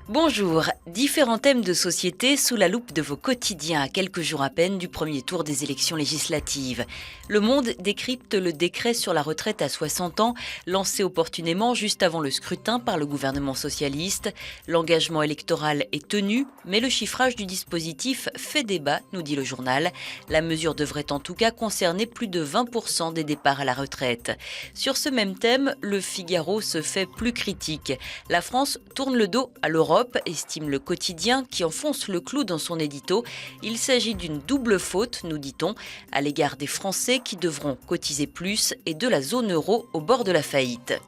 Bonjour, différents thèmes de société sous la loupe de vos quotidiens à quelques jours à peine du premier tour des élections législatives. Le Monde décrypte le décret sur la retraite à 60 ans, lancé opportunément juste avant le scrutin par le gouvernement socialiste. L'engagement électoral est tenu, mais le chiffrage du dispositif fait débat, nous dit le journal. La mesure devrait en tout cas concerner plus de 20% des départs à la retraite. Sur ce même thème, le Figaro se fait plus critique. La France tourne le dos à l'Europe, estime le quotidien qui enfonce le clou dans son édito. Il s'agit d'une double faute, nous dit-on, à l'égard des Français qui devront cotiser plus et de la zone euro au bord de la faillite.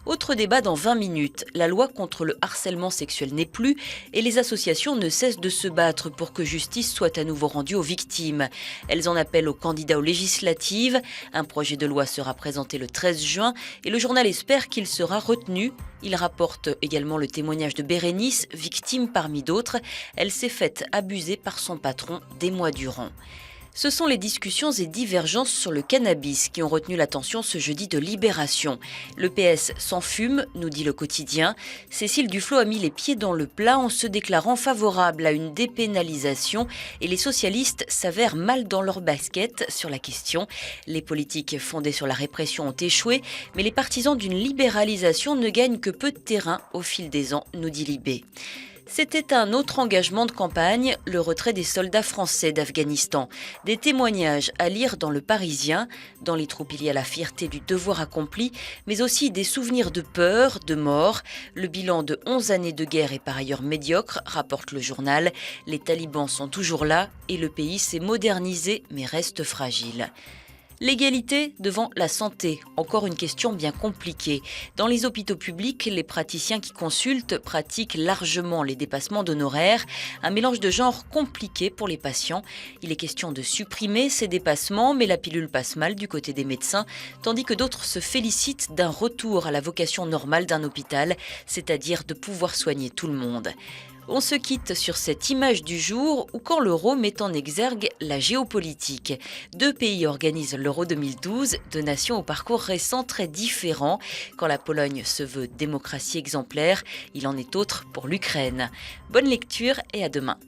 Autre débat dans 20 minutes. La loi contre le harcèlement sexuel n'est plus et les associations ne cessent de se battre pour que justice soit à nouveau rendue aux victimes. Elles en appellent aux candidats aux législatives. Un projet de loi sera présenté le 13 juin et le journal espère qu'il sera retenu. Il rapporte également le témoignage de Bérénice, victime parmi d'autres. Elle s'est faite abuser par son patron des mois durant. Ce sont les discussions et divergences sur le cannabis qui ont retenu l'attention ce jeudi de Libération. Le PS s'enfume, nous dit le quotidien. Cécile Duflot a mis les pieds dans le plat en se déclarant favorable à une dépénalisation et les socialistes s'avèrent mal dans leur basket sur la question. Les politiques fondées sur la répression ont échoué, mais les partisans d'une libéralisation ne gagnent que peu de terrain au fil des ans, nous dit Libé. C'était un autre engagement de campagne, le retrait des soldats français d'Afghanistan. Des témoignages à lire dans Le Parisien. Dans les troupes, il y a la fierté du devoir accompli, mais aussi des souvenirs de peur, de mort. Le bilan de 11 années de guerre est par ailleurs médiocre, rapporte le journal. Les talibans sont toujours là et le pays s'est modernisé mais reste fragile. L'égalité devant la santé, encore une question bien compliquée. Dans les hôpitaux publics, les praticiens qui consultent pratiquent largement les dépassements d'honoraires, un mélange de genres compliqué pour les patients. Il est question de supprimer ces dépassements, mais la pilule passe mal du côté des médecins, tandis que d'autres se félicitent d'un retour à la vocation normale d'un hôpital, c'est-à-dire de pouvoir soigner tout le monde. On se quitte sur cette image du jour où quand l'euro met en exergue la géopolitique. Deux pays organisent l'Euro 2012, deux nations au parcours récent très différent. Quand la Pologne se veut démocratie exemplaire, il en est autre pour l'Ukraine. Bonne lecture et à demain.